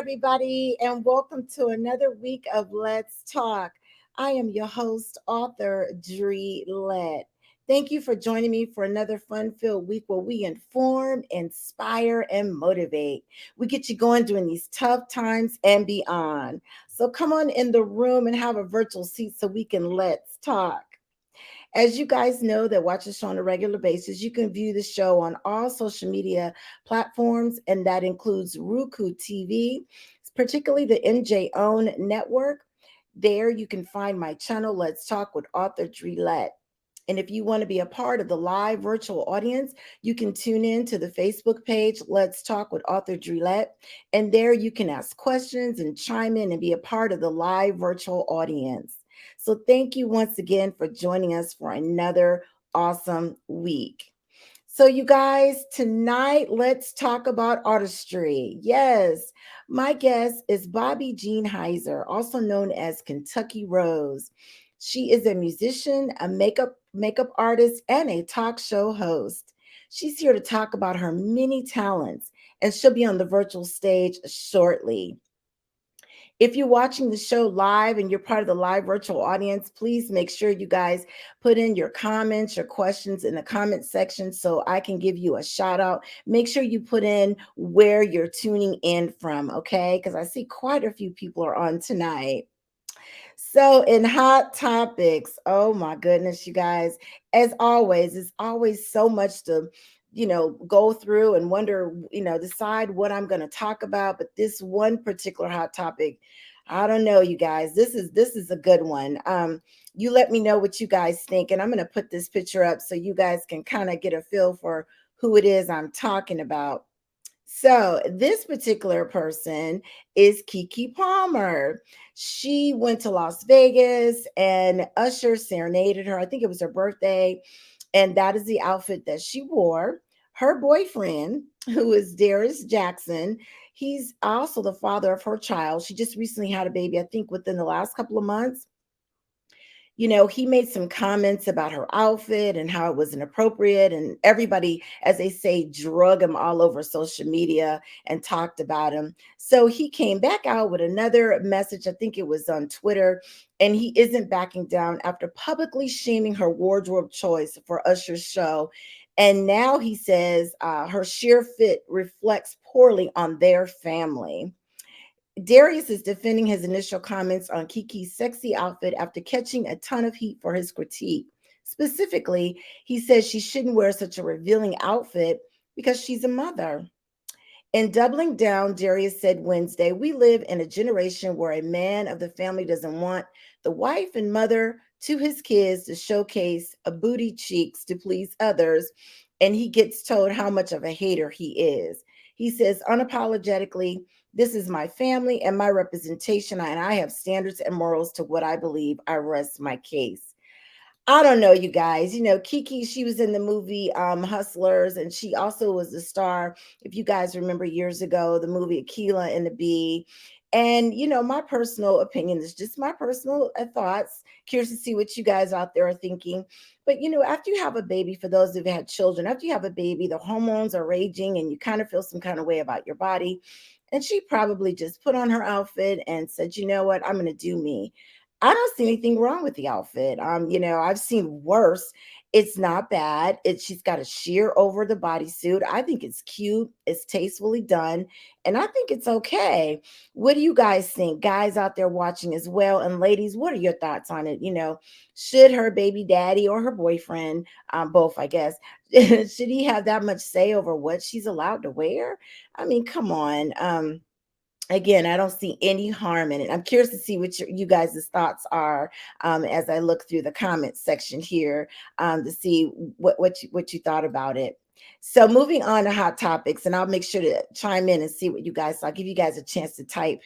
everybody, and welcome to another week of Let's Talk. I am your host, author Dre Lett. Thank you for joining me for another fun filled week where we inform, inspire, and motivate. We get you going during these tough times and beyond. So come on in the room and have a virtual seat so we can let's talk. As you guys know that watch the show on a regular basis, you can view the show on all social media platforms, and that includes Roku TV, particularly the NJ Own network. There you can find my channel, Let's Talk with author Dre Lett. And if you want to be a part of the live virtual audience, you can tune in to the Facebook page, Let's Talk with author Dre Lett. And there you can ask questions and chime in and be a part of the live virtual audience. So thank you once again for joining us for another awesome week. So, you guys, tonight let's talk about artistry. Yes, my guest is Bobbie Jean Hiser, also known as KentuckyRoze. She is a musician, a makeup artist, and a talk show host. She's here to talk about her many talents, and she'll be on the virtual stage shortly. If you're watching the show live and you're part of the live virtual audience, please make sure you guys put in your comments, your questions in the comment section so I can give you a shout out. Make sure you put in where you're tuning in from, okay? Because I see quite a few people are on tonight. So, in hot topics, oh my goodness, you guys, as always, it's always so much to, go through and wonder, decide what I'm going to talk about. But this one particular hot topic, I don't know, you guys, this is a good one. You let me know what you guys think, and I'm going to put this picture up so you guys can kind of get a feel for who it is I'm talking about. So, this particular person is Keke Palmer. She went to Las Vegas and Usher serenaded her. I think it was her birthday. And that is the outfit that she wore. Her boyfriend, who is Darius Jackson, he's also the father of her child. She just recently had a baby, I think within the last couple of months. He made some comments about her outfit and how it was inappropriate. And everybody, as they say, drug him all over social media and talked about him. So he came back out with another message. I think it was on Twitter. And he isn't backing down after publicly shaming her wardrobe choice for Usher's show. And now he says her sheer fit reflects poorly on their family. Darius is defending his initial comments on Kiki's sexy outfit after catching a ton of heat for his critique. Specifically, he says she shouldn't wear such a revealing outfit because she's a mother. In doubling down, Darius said Wednesday, "We live in a generation where a man of the family doesn't want the wife and mother to his kids to showcase a booty cheeks to please others, and he gets told how much of a hater he is." He says unapologetically, "This is my family and my representation, and I have standards and morals to what I believe. I rest my case." I don't know, you guys. Kiki, she was in the movie Hustlers, and she also was the star, if you guys remember years ago, the movie Aquila and the Bee. And, my personal opinion is just my personal thoughts. Curious to see what you guys out there are thinking. But, after you have a baby, for those who've had children, after you have a baby, the hormones are raging and you kind of feel some kind of way about your body. And she probably just put on her outfit and said, "You know what? I'm going to do me." I don't see anything wrong with the outfit. I've seen worse. It's not bad. She's got a sheer over the bodysuit. I think it's cute. It's tastefully done, and I think it's okay. What do you guys think, guys out there watching as well, and ladies? What are your thoughts on it? Should her baby daddy or her boyfriend, both, I guess, should he have that much say over what she's allowed to wear? I mean, come on. Again, I don't see any harm in it. I'm curious to see what you guys' thoughts are as I look through the comments section here to see what you thought about it. So moving on to hot topics, and I'll make sure to chime in and see what you guys. I'll give you guys a chance to type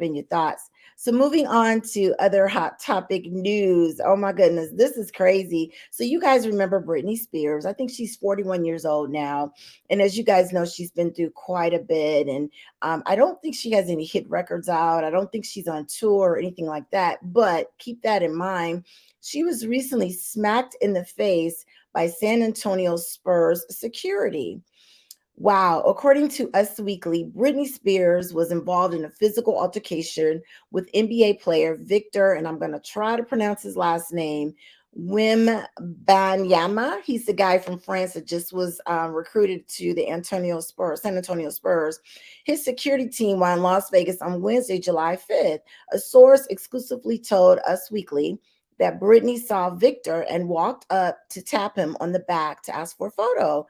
in your thoughts. So moving on to other hot topic news. Oh my goodness, this is crazy. So you guys remember Britney Spears? I think she's 41 years old now, and as you guys know, she's been through quite a bit. And I don't think she has any hit records out. I don't think she's on tour or anything like that. But keep that in mind. She was recently smacked in the face by San Antonio Spurs security. Wow. According to Us Weekly, Britney Spears was involved in a physical altercation with NBA player Victor, and I'm going to try to pronounce his last name, Wim Banyama. He's the guy from France that just was recruited to the San Antonio Spurs. His security team while in Las Vegas on Wednesday, July 5th. A source exclusively told Us Weekly that Britney saw Victor and walked up to tap him on the back to ask for a photo.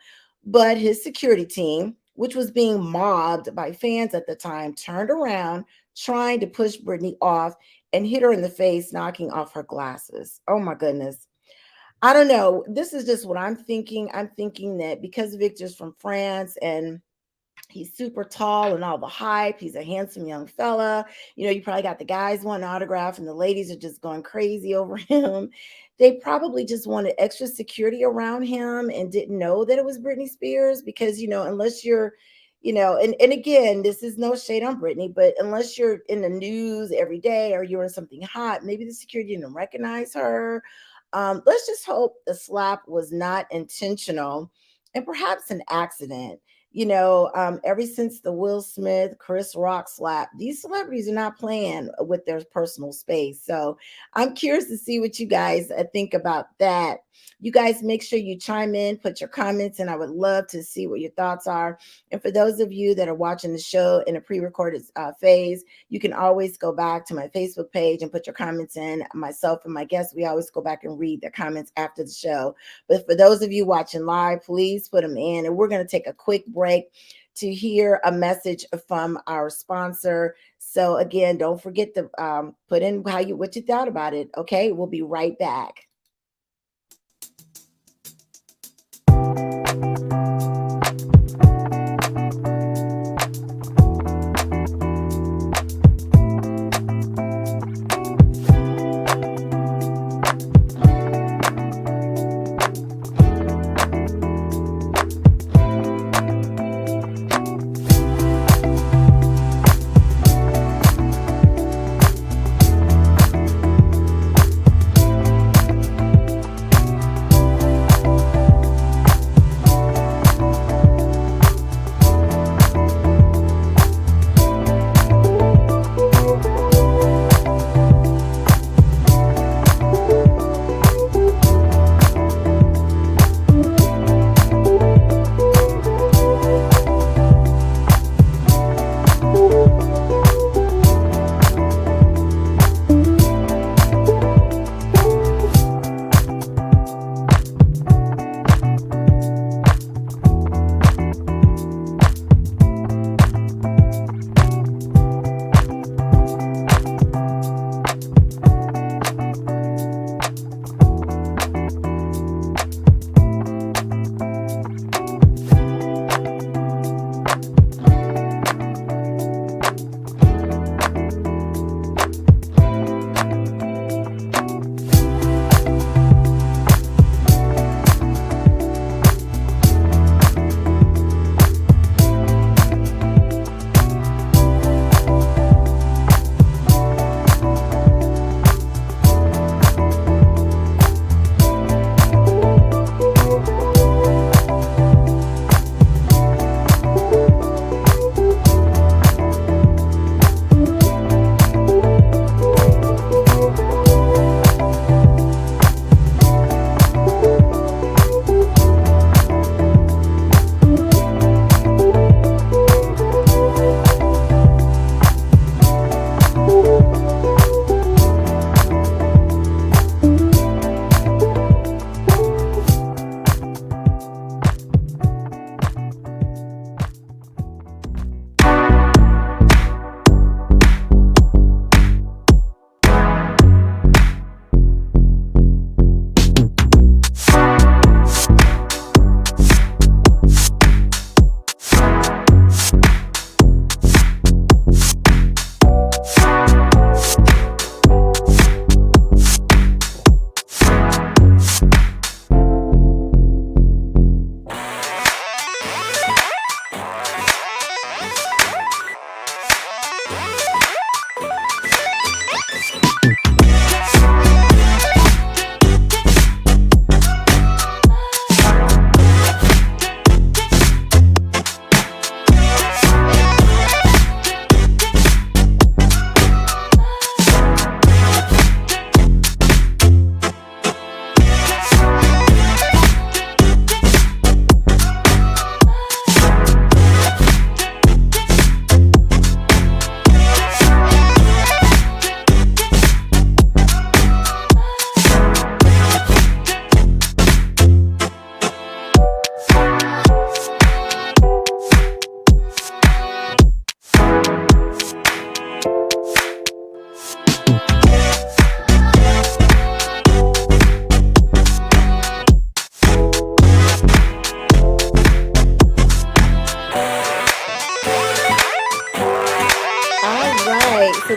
But his security team, which was being mobbed by fans at the time, turned around trying to push Britney off and hit her in the face, knocking off her glasses. Oh my goodness. I don't know. This is just what I'm thinking. I'm thinking that because Victor's from France and he's super tall and all the hype. He's a handsome young fella. You probably got the guys wanting autograph and the ladies are just going crazy over him. They probably just wanted extra security around him and didn't know that it was Britney Spears because, unless you're, and again, this is no shade on Britney, but unless you're in the news every day or you're in something hot, maybe the security didn't recognize her. Let's just hope the slap was not intentional and perhaps an accident. Ever since the Will Smith, Chris Rock slap, these celebrities are not playing with their personal space. So I'm curious to see what you guys think about that. You guys make sure you chime in, put your comments, and I would love to see what your thoughts are. And for those of you that are watching the show in a pre-recorded phase, you can always go back to my Facebook page and put your comments in. Myself and my guests, we always go back and read their comments after the show. But for those of you watching live, please put them in. And we're going to take a quick break to hear a message from our sponsor. So again, don't forget to put in what you thought about it. Okay, we'll be right back.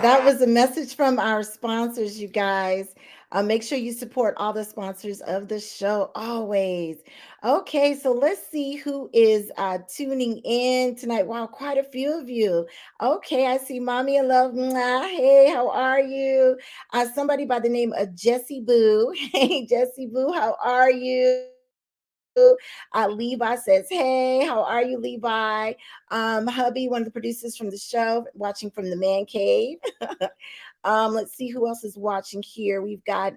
that was a message from our sponsors, you guys. Make sure you support all the sponsors of the show always. Okay, so let's see who is tuning in tonight. Wow, quite a few of you. Okay, I see Mommy in Love. Mwah. Hey, how are you? Somebody by the name of Jessie Boo. Hey, Jessie Boo, how are you? Levi says, hey, how are you, Levi? Hubby, one of the producers from the show, watching from the man cave. Let's see who else is watching here. We've got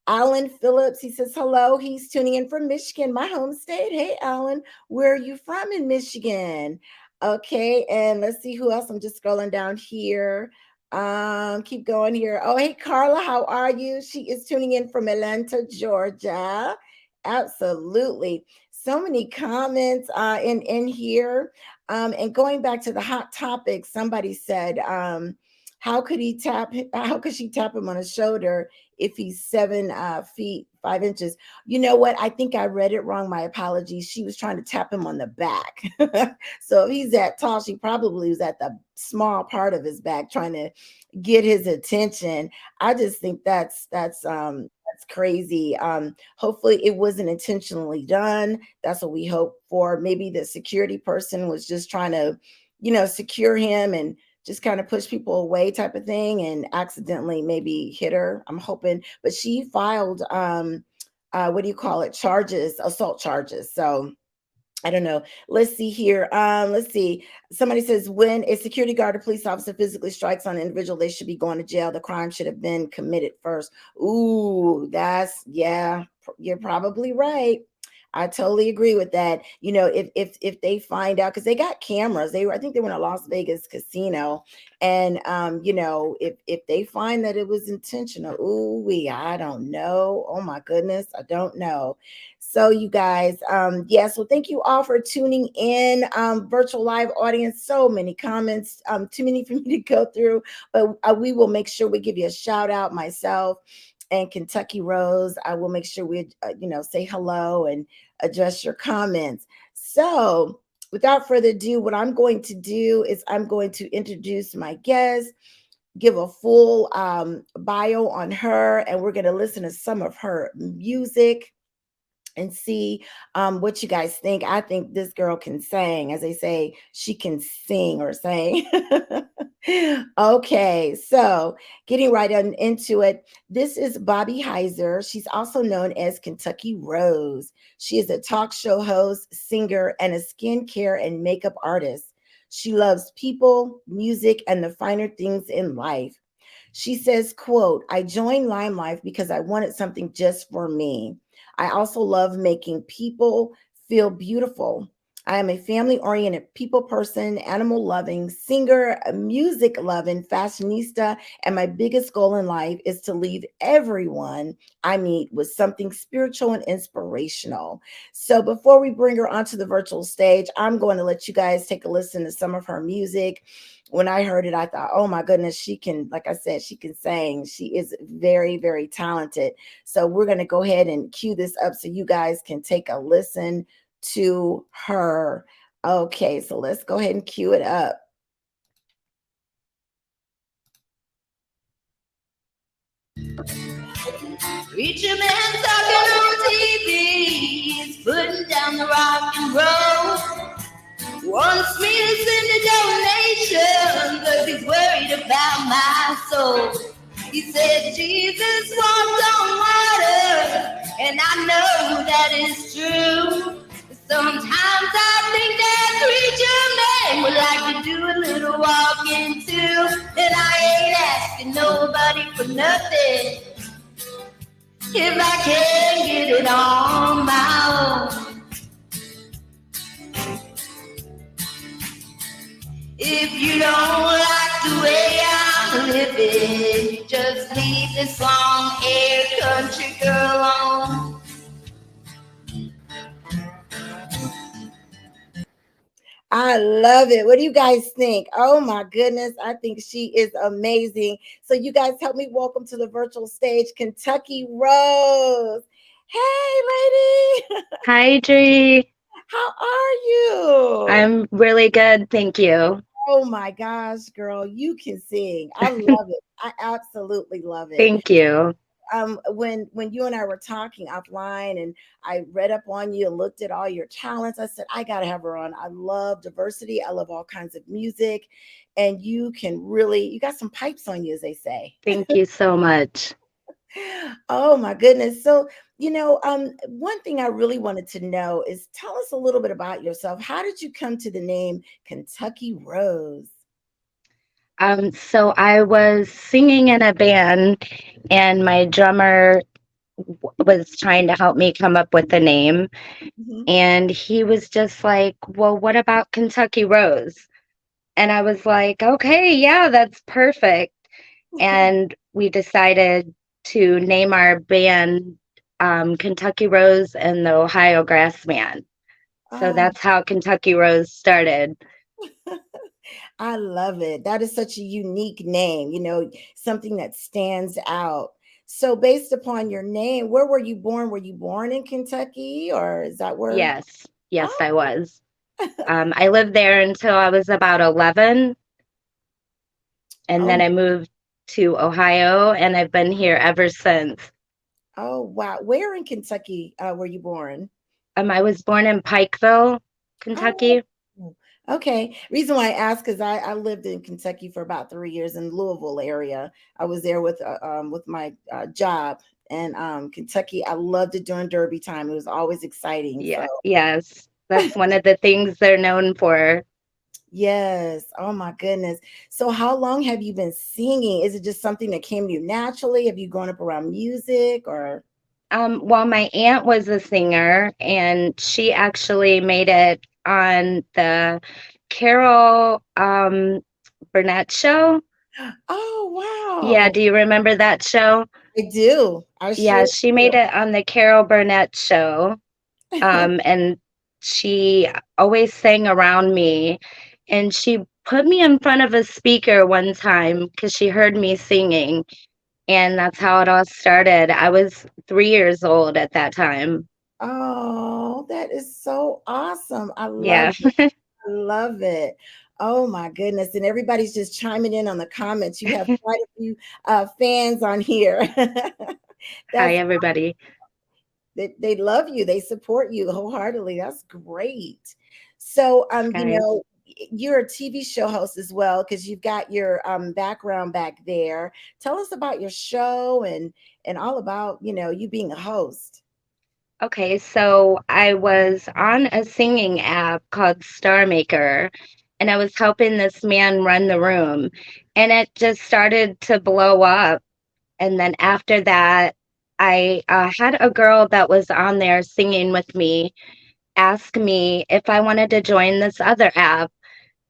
Alan Phillips. He says hello. He's tuning in from Michigan, my home state. Hey, Alan, where are you from in Michigan? Okay, and let's see who else. I'm just scrolling down here. Keep going here. Oh, hey, Carla, how are you? She is tuning in from Atlanta, Georgia. Absolutely. So many comments in here. And going back to the hot topic, somebody said, how could she tap him on his shoulder if he's 7 feet 5 inches? You know what? I think I read it wrong. My apologies. She was trying to tap him on the back. So if he's that tall, she probably was at the small part of his back trying to get his attention. I just think that's crazy. Hopefully it wasn't intentionally done. That's what we hope for. Maybe the security person was just trying to, secure him and just kind of push people away type of thing and accidentally maybe hit her. I'm hoping, but she filed what do you call it? Charges, assault charges. So I don't know. Let's see here. Let's see. Somebody says when a security guard or police officer physically strikes on an individual, they should be going to jail. The crime should have been committed first. Ooh, yeah, you're probably right. I totally agree with that. If they find out, because they got cameras, I think they were in a Las Vegas casino, and if they find that it was intentional, I don't know. Oh my goodness, I don't know. So you guys, so thank you all for tuning in. Virtual live audience, so many comments, too many for me to go through, but we will make sure we give you a shout out, myself and Kentucky Rose. I will make sure we, say hello and address your comments. So without further ado, what I'm going to do is I'm going to introduce my guest, give a full bio on her, and we're going to listen to some of her music and see what you guys think. I think this girl can sing. As they say, she can sing or sing. Okay, so getting right on into it. This is Bobbie Hiser. She's also known as Kentucky Rose. She is a talk show host, singer, and a skincare and makeup artist. She loves people, music, and the finer things in life. She says, quote, I joined Lime Life because I wanted something just for me. I also love making people feel beautiful. I am a family oriented people person, animal loving, singer, music loving, fashionista, and my biggest goal in life is to leave everyone I meet with something spiritual and inspirational. So before we bring her onto the virtual stage, I'm going to let you guys take a listen to some of her music. When I heard it, I thought, oh my goodness, she can, like I said, she can sing. She is very, very talented. So we're going to go ahead and cue this up so you guys can take a listen to her. Okay, so let's go ahead and cue it up. Preacher man talking on TV, he's putting down the rock and roll. Wants me to send a donation, but he's worried about my soul. He said Jesus walked on water, and I know that is true. Sometimes I think that preacher man would like to do a little walking too. And I ain't asking nobody for nothing if I can't get it on my own. If you don't like the way I'm living, just leave this long haired country girl alone. I love it. What do you guys think? Oh my goodness, I think she is amazing. So you guys help me welcome to the virtual stage Kentucky Rose. Hey lady. Hi, Dre. How are you? I'm really good, thank you. Oh my gosh, girl, you can sing. I love it. I absolutely love it. Thank you. When you and I were talking offline and I read up on you and looked at all your talents, I said, I gotta have her on. I love diversity. I love all kinds of music. And you can really, you got some pipes on you, as they say. Thank you so much. Oh my goodness. So, one thing I really wanted to know is tell us a little bit about yourself. How did you come to the name Kentucky Rose? So I was singing in a band, and my drummer was trying to help me come up with a name. Mhm. And he was just like, "Well, what about Kentucky Rose?" And I was like, "Okay, yeah, that's perfect." And we decided to name our band Kentucky Rose and the Ohio Grass Man. So Oh, that's how Kentucky Rose started. I love it. That is such a unique name, something that stands out. So, based upon your name, where were you born? Were you born in Kentucky or is that where? Yes, yes, I Oh, was. I lived there until I was about 11, and then oh, I moved to Ohio, and I've been here ever since. oh, wow. Where in Kentucky were you born? I was born in Pikeville, Oh, Kentucky. okay. Reason why I ask is I lived in Kentucky for about 3 years in Louisville area. I was there with my job and Kentucky. I loved it during Derby time. It was always exciting. So Yeah, yes, that's one of the things they're known for. yes. Oh my goodness. So how long have you been singing? Is it just something that came to you naturally? Have you grown up around music or? Well, my aunt was a singer, and she actually made it on the Carol Burnett show. Oh Yeah, wow. do you remember that show? I do. I sure Yeah, she do. made it on the Carol Burnett show. And she always sang around me. And she put me in front of a speaker one time because she heard me singing. And that's how it all started. I was 3 years old at that time. Oh, that is so awesome. I love Yeah. it. I love it. Oh my goodness. And everybody's just chiming in on the comments. You have quite a few fans on here. Hi, That's everybody. they love you. They support you wholeheartedly. That's great. So Thanks, guys. you're a TV show host as well because you've got your background back there. Tell us about your show and all about, you being a host. Okay, so I was on a singing app called Star Maker, and I was helping this man run the room, and it just started to blow up. And then after that, I had a girl that was on there singing with me ask me if I wanted to join this other app.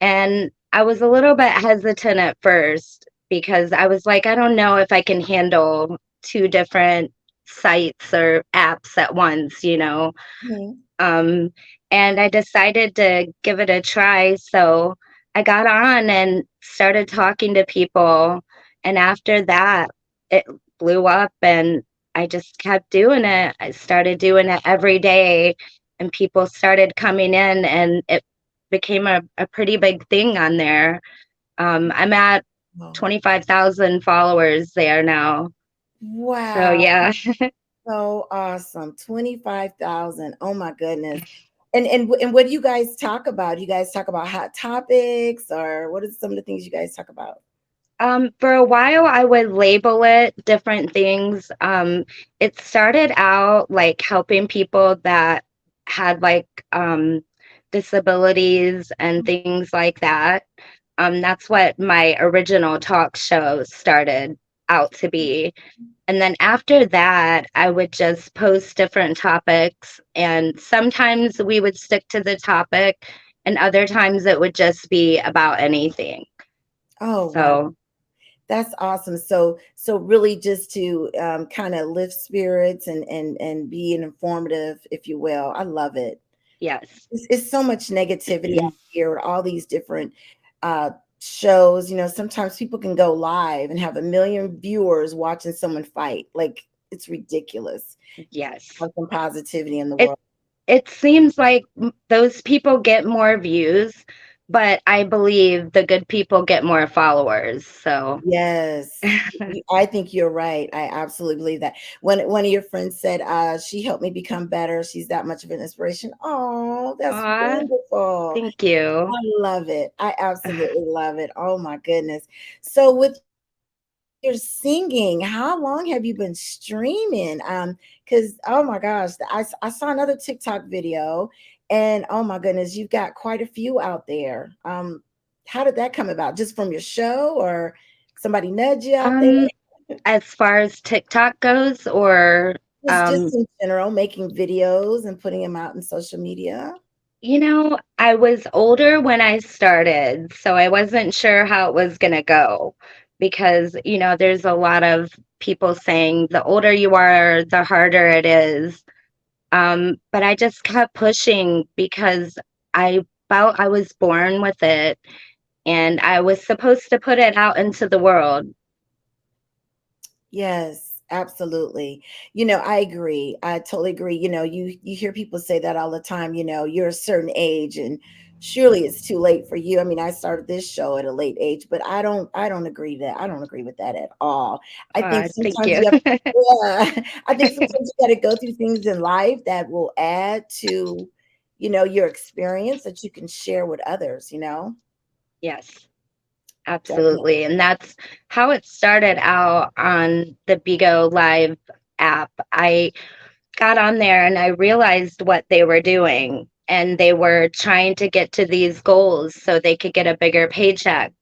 And I was a little bit hesitant at first because I was like, I don't know if I can handle two different sites or apps at once. Mhm. Um, and I decided to give it a try. So I got on and started talking to people. And after that, it blew up and I just kept doing it. I started doing it every day and people started coming in and it became a pretty big thing on there. I'm at Wow. 25,000 followers there now. So Wow. yeah. So awesome. 25,000. Oh my goodness. And what do you guys talk about? You guys talk about hot topics or what are some of the things you guys talk about? For a while, I would label it different things. It started out like helping people that had like disabilities and things like that. That's what my original talk show started out to be. And then after that, I would just post different topics, and sometimes we would stick to the topic, and other times it would just be about anything. Oh wow. So, That's awesome. So really just to kind of lift spirits and be an informative, if you will. I love it. yes. It's so much negativity out here with all these different uh shows. Sometimes people can go live and have a million viewers watching someone fight. Like it's ridiculous. Yes. Have some positivity in the It world. it seems like those people get more views, but I believe the good people get more followers. So, Yes. I think you're right. I absolutely believe that. When one of your friends said, she helped me become better. She's that much of an inspiration. Oh, that's aw, wonderful. thank you. I love it. I absolutely love it. Oh my goodness. So with your singing, how long have you been streaming? Because oh my gosh, I saw another TikTok video and oh my goodness, you've got quite a few out there. How did that come about? Just from your show or somebody nudge you out there? Um, as far as TikTok goes, or Just in general, making videos and putting them out in social media. I was older when I started, so I wasn't sure how it was gonna go because, there's a lot of people saying the older you are, the harder it is. But I just kept pushing because I felt I was born with it and I was supposed to put it out into the world. Yes, absolutely. I agree. I totally agree. You hear people say that all the time, you're a certain age and surely it's too late for you. I mean, I started this show at a late age, but I don't agree that. I don't agree with that at all. I think Thank sometimes you. you have yeah, I think sometimes you got to go through things in life that will add to, your experience that you can share with others. Yes, Definitely. absolutely. And that's how it started out on the Bigo Live app. I got on there and I realized what they were doing. And they were trying to get to these goals so they could get a bigger paycheck.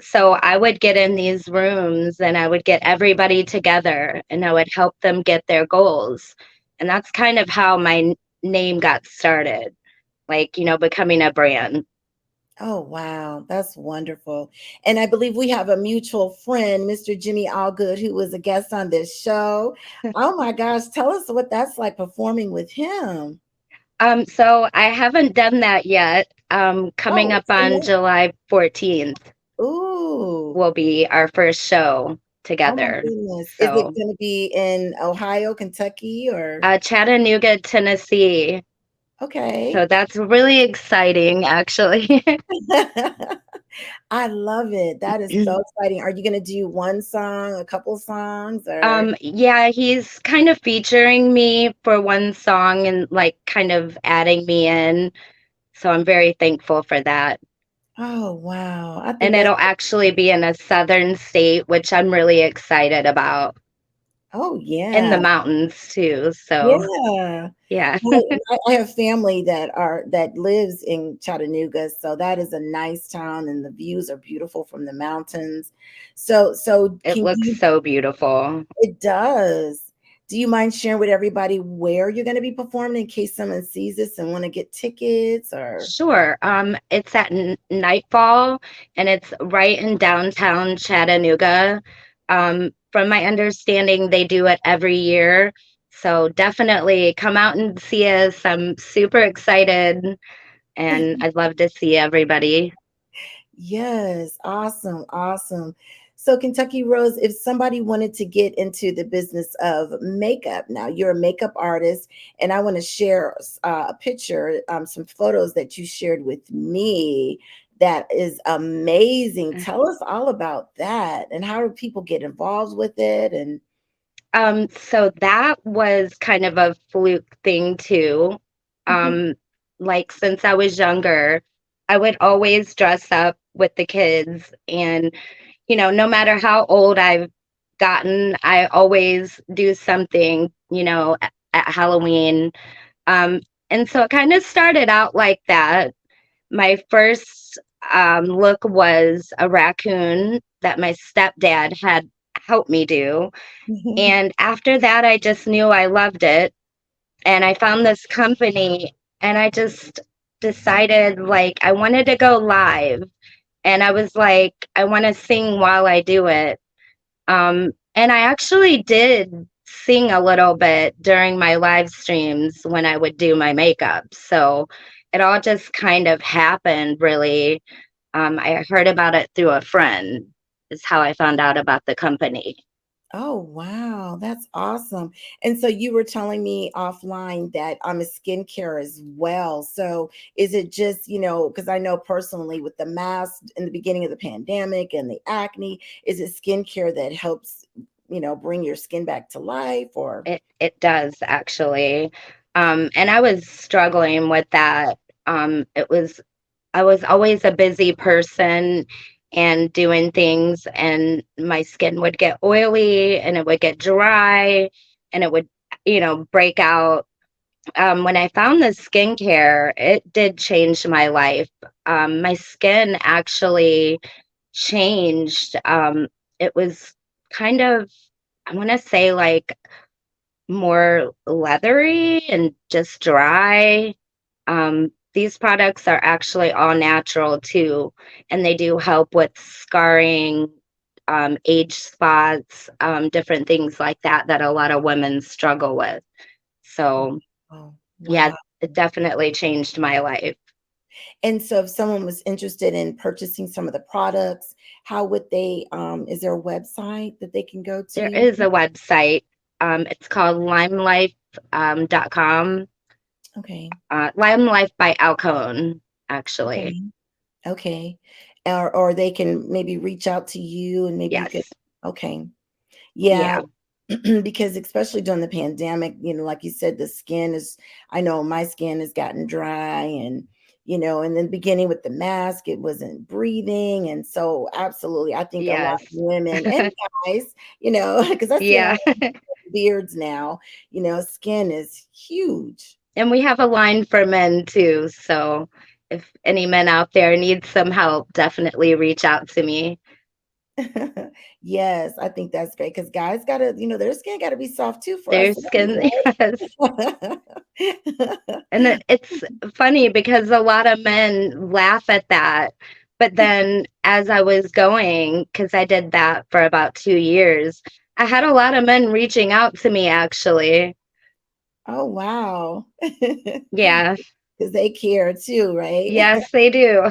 So I would get in these rooms and I would get everybody together and I would help them get their goals. And that's kind of how my name got started, like, becoming a brand. Oh, wow. That's wonderful. And I believe we have a mutual friend, Mr. Jimmy Allgood, who was a guest on this show. Oh my gosh. Tell us what that's like performing with him. So I haven't done that yet. Coming Oh, up what's the on name? July 14th Ooh. will be our first show Oh my together. goodness. Is it So, going to be in Ohio, Kentucky, or? Chattanooga, Tennessee. Okay. So that's really exciting, actually. I love it. That is so exciting. Are you going to do one song, a couple songs, or? Yeah, he's kind of featuring me for one song and like kind of adding me in. So I'm very thankful for that. Oh, wow. I think And that's, it'll actually be in a southern state, which I'm really excited about. oh, In yeah. the mountains too. So Yeah. yeah, I have family that lives in Chattanooga, so that is a nice town, and the views are beautiful from the mountains. So it can looks you? so beautiful. It does. Do you mind sharing with everybody where you're going to be performing in case someone sees this and want to get tickets or? Sure. It's at nightfall and it's right in downtown Chattanooga. From my understanding, they do it every year. So definitely come out and see us. I'm super excited and I'd love to see everybody. Yes, awesome, awesome. So, Kentucky Rose, if somebody wanted to get into the business of makeup, now you're a makeup artist, and I want to share a picture, some photos that you shared with me. That is amazing. Tell us all about that and how do people get involved with it? And So that was kind of a fluke thing too. Um, like since I was younger, I would always dress up with the kids and no matter how old I've gotten, I always do something, at Halloween. Um, and so it kind of started out like that. My first look was a raccoon that my stepdad had helped me do. And after that, I just knew I loved it. And I found this company and I just decided like I wanted to go live. And I was like, I want to sing while I do it. And I actually did sing a little bit during my live streams when I would do my makeup. So it all just kind of happened, really. I heard about it through a friend, is how I found out about the company. Oh, wow. That's awesome. And so you were telling me offline that I'm a skincare as well. So is it just, because I know personally with the mask in the beginning of the pandemic and the acne, is it skincare that helps, bring your skin back to life or? It does actually. And I was struggling with that. It was I was always a busy person and doing things, and my skin would get oily and it would get dry and it would, break out. When I found the skincare, it did change my life. My skin actually changed. It was kind of, I want to say, like more leathery and just dry. These products are actually all natural too, and they do help with scarring, age spots, different things like that that a lot of women struggle with. So, Oh, yeah, wow. it definitely changed my life. And so if someone was interested in purchasing some of the products, how would they, is there a website that they can go There to? is a website. It's called limelife.com. Okay. Limelife by Alcone, actually. Okay. Okay. Or they can maybe reach out to you and maybe you could, Yes. okay. Yeah, Yeah. because especially during the pandemic, like you said, the skin is, I know my skin has gotten dry and, in the beginning with the mask, it wasn't breathing. And so absolutely, I think a lot of Yes. women and guys, because I see a lot Yeah. of beards now, skin is huge. And we have a line for men too. So if any men out there need some help, definitely reach out to me. Yes, I think that's great because guys gotta, their skin gotta be soft too for us Their ladies, skin, yes. right? And it's funny because a lot of men laugh at that. But then as I was going, because I did that for about 2 years, I had a lot of men reaching out to me actually. Oh, wow. Yeah. Because they care too, right? Yes, they do.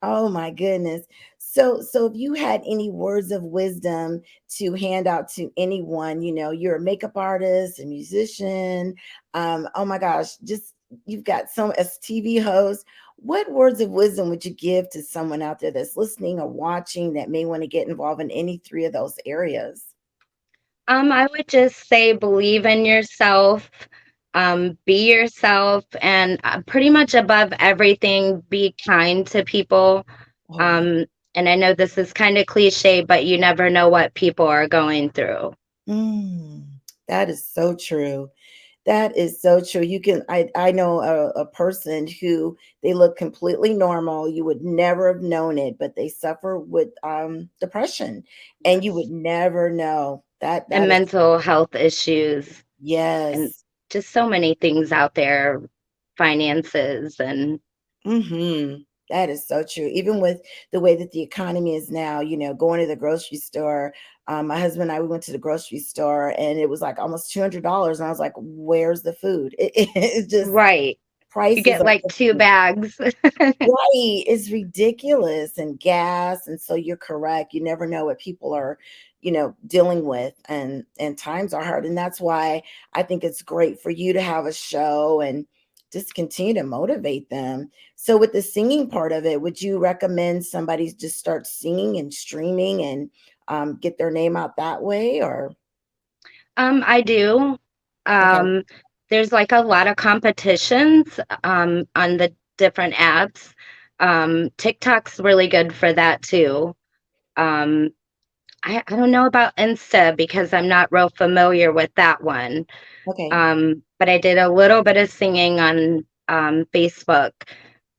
Oh my goodness. So if you had any words of wisdom to hand out to anyone, you're a makeup artist, a musician, oh my gosh, just you've got some as TV host. What words of wisdom would you give to someone out there that's listening or watching that may want to get involved in any three of those areas? I would just say believe in yourself, be yourself, and pretty much above everything, be kind to people. Oh yeah. Um, and I know this is kind of cliche, but you never know what people are going through. Mm, that is so true. That is so true. I know a person who they look completely normal. You would never have known it, but they suffer with depression and you would Yes. never know. That And is mental health issues, and yes. just so many things out there, finances, and That is so true. Even with the way that the economy is now, going to the grocery store. My husband and I, we went to the grocery store and it was like almost $200. And I was like, where's the food? It just right. You prices get are like two bags. right. It's ridiculous and gas. And so you're correct. You never know what people are, dealing with and times are hard. And that's why I think it's great for you to have a show and just continue to motivate them. So with the singing part of it, would you recommend somebody just start singing and streaming and get their name out that way or I do. okay. Um, there's like a lot of competitions on the different apps. TikTok's really good for that too. Um, I don't know about Insta because I'm not real familiar with that one. Okay. But I did a little bit of singing on Facebook.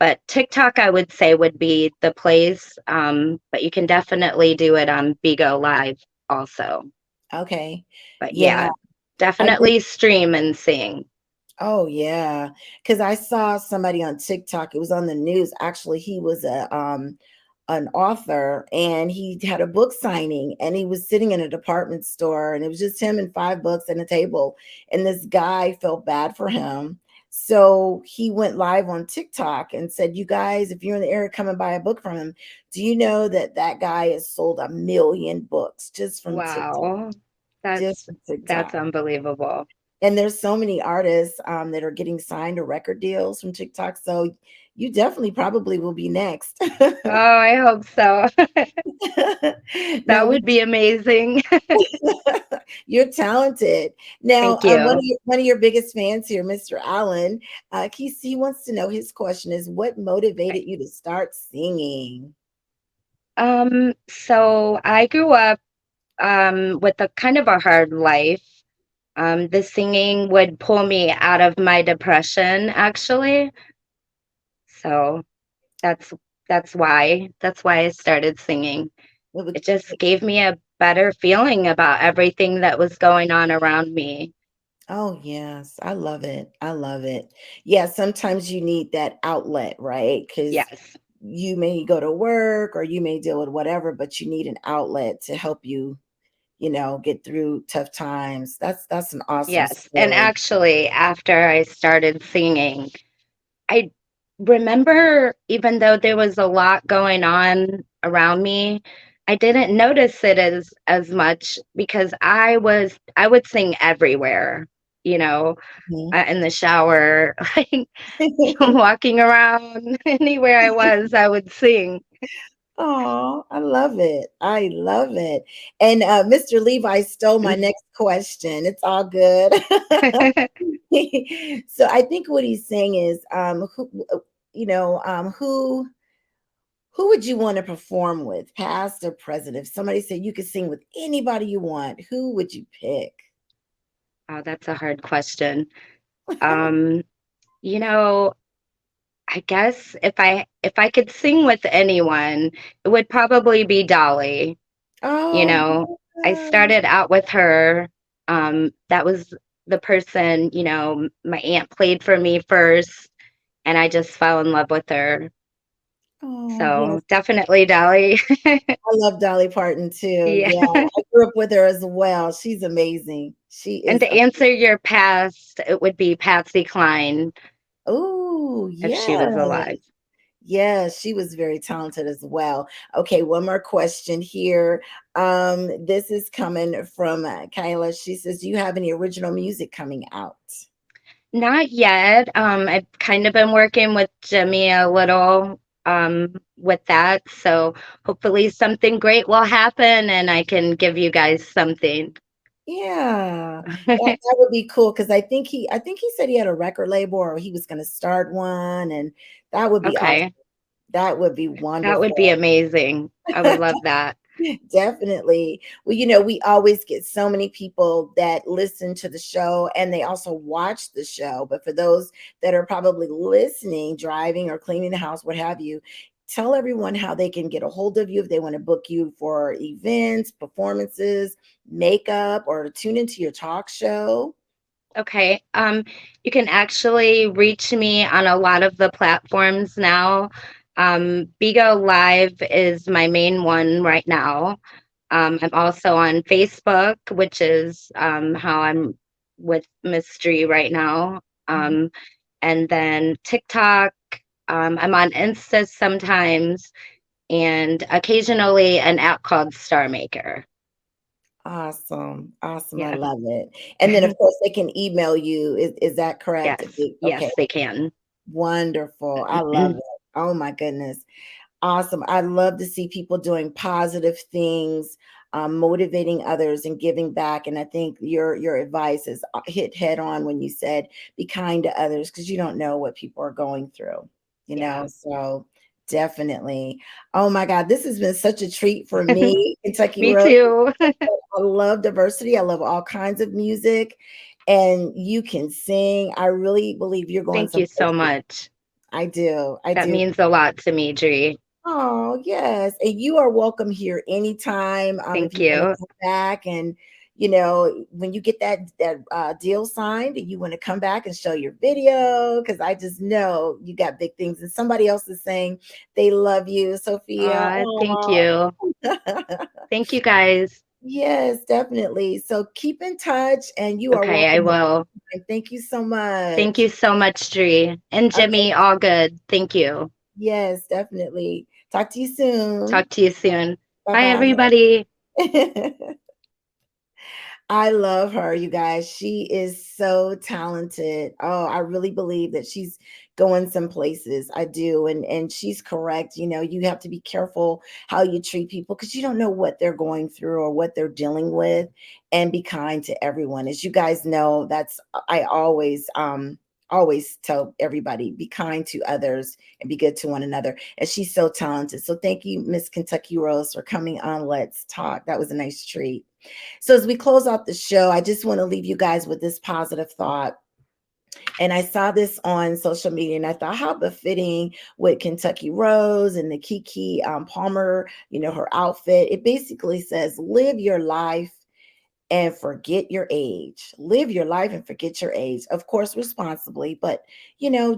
But TikTok, I would say, would be the place. But you can definitely do it on Bigo Live also. Okay. But Yeah. yeah, I did. definitely stream and sing. Oh yeah, because I saw somebody on TikTok. It was on the news. Actually, he was a an author, and he had a book signing, and he was sitting in a department store, and it was just him and five books and a table. And this guy felt bad for him, So he went live on TikTok and said, "You guys, if you're in the area, come and buy a book from him." Do you know that that guy has sold 1 million books just from TikTok? Wow. Just That's from that's TikTok. unbelievable. And there's so many artists that are getting signed to record deals from TikTok. So you definitely probably will be next. Oh, I hope so. Now That we would be amazing. you're talented. Now, Thank you. one of your biggest fans here, Mr. Allen, he wants to know, his question is, what Okay. motivated you to start singing? So I grew up with a kind of a hard life. The singing would pull me out of my depression, actually. So that's that's why I started singing. It was- It just gave me a better feeling about everything that was going on around me. Oh, yes. I love it. I love it. Yeah, sometimes you need that outlet, right? Because Yes. you may go to work or you may deal with whatever, but you need an outlet to help you, get through tough times. That's an awesome Yes. And story. actually, after I started singing, I remember even though there was a lot going on around me, I didn't notice it as much because I would sing everywhere, you know, Mhm. in the shower, like walking around, anywhere I was, I would sing. Oh, I love it. I love it. And Mr. Levi stole my next question. It's all good. So I think what he's saying is, who would you want to perform with, past or present? If somebody said you could sing with anybody you want, who would you pick? Oh, that's a hard question. Um, you know, I guess if I could sing with anyone, it would probably be Dolly. You Oh, know, I yeah. started out with her. That was the person, my aunt played for me first, and I just fell in love with her. Oh, yes. So definitely Dolly. I love Dolly Parton too. Yeah. Yeah, I grew up with her as well. She's amazing. She And is. to answer your past, it would be Patsy Cline Oh, if she was yes. alive. Yes, she was very talented as well. Okay, one more question here. This is coming from Kayla. She says, "Do you have any original music coming out?" Not yet. I've kind of been working with Jimmy a little with that. So hopefully something great will happen and I can give you guys something. Yeah, that would be cool because I think he said he had a record label or he was going to start one, and that would be awesome. Okay. That would be That would be wonderful. amazing. I would love that. Definitely. Well, we always get so many people that listen to the show and they also watch the show. But for those that are probably listening, driving or cleaning the house, what have you, tell everyone how they can get a hold of you if they want to book you for events, performances, makeup, or tune into your talk show. Okay. You can actually reach me on a lot of the platforms now. Bigo Live is my main one right now. I'm also on Facebook, which is how I'm with Mystery right now. Mhm. And then TikTok. I'm on Insta sometimes, and occasionally an app called Star Maker. Awesome. Awesome. I Yeah. love it. And then, of course, they can email you. Is that correct? Yes. Okay. Yes, they can. Wonderful. I love it. Oh my goodness. Awesome. I love to see people doing positive things, motivating others and giving back. And I think your advice is hit head on when you said be kind to others because you don't know what people are going through, Yeah. So definitely. Oh my God, this has been such a treat for me, Kentucky Me Road. too. I love diversity. I love all kinds of music. And you can sing. I really believe you're going Thank you some so places. much. I do. I That do. means a lot to me, Dree. Oh, yes. And you are welcome here anytime. If Thank you want to you. come back and when you get that deal signed and you want to come back and show your video, because I just know you got big things. And somebody else is saying they love you, Sophia. Thank Aw. you. Thank you guys. Yes, definitely. So keep in touch and you are Okay, I welcome will. Thank you so much. Thank you so much, Dre. And Okay. Jimmy, all good. Thank you. Yes, definitely. Talk to you soon. Talk to you soon. Bye Bye, bye. everybody. I love her, you guys. She is so talented. Oh, I really believe that she's going some places. I do. And she's correct. You know, you have to be careful how you treat people because you don't know what they're going through or what they're dealing with, and be kind to everyone. As you guys know, that's I always tell everybody be kind to others and be good to one another. And she's so talented. So thank you, Miss Kentucky Rose, for coming on Let's Talk. That was a nice treat. So, as we close out the show, I just want to leave you guys with this positive thought. And I saw this on social media, and I thought, how befitting with Kentucky Rose and the Kiki Palmer, her outfit. It basically says, live your life and forget your age. Live your life and forget your age. Of course, responsibly, but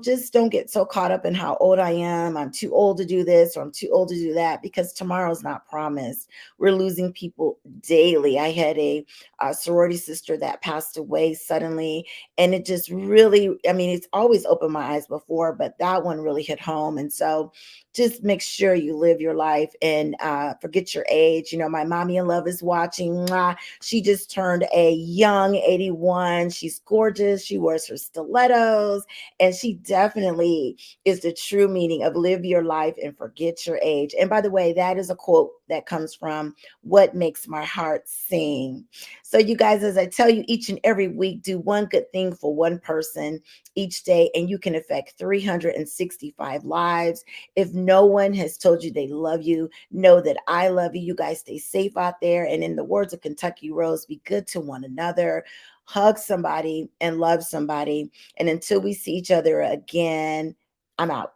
just don't get so caught up in how old I am. I'm too old to do this or I'm too old to do that, because tomorrow's not promised. We're losing people daily. I had a sorority sister that passed away suddenly, and it just really, I mean, it's always opened my eyes before, but that one really hit home. And so just make sure you live your life and forget your age. My mommy in love is watching. Mwah. She just turned a young 81. She's gorgeous. She wears her stilettos, and she definitely is the true meaning of live your life and forget your age. And by the way, that is a quote that comes from What Makes My Heart Sing. So, you guys, as I tell you each and every week, do one good thing for one person each day, and you can affect 365 lives. If no one has told you they love you, know that I love you. You guys stay safe out there. And in the words of Kentucky Rose, be good to one another, hug somebody, and love somebody. And until we see each other again, I'm out.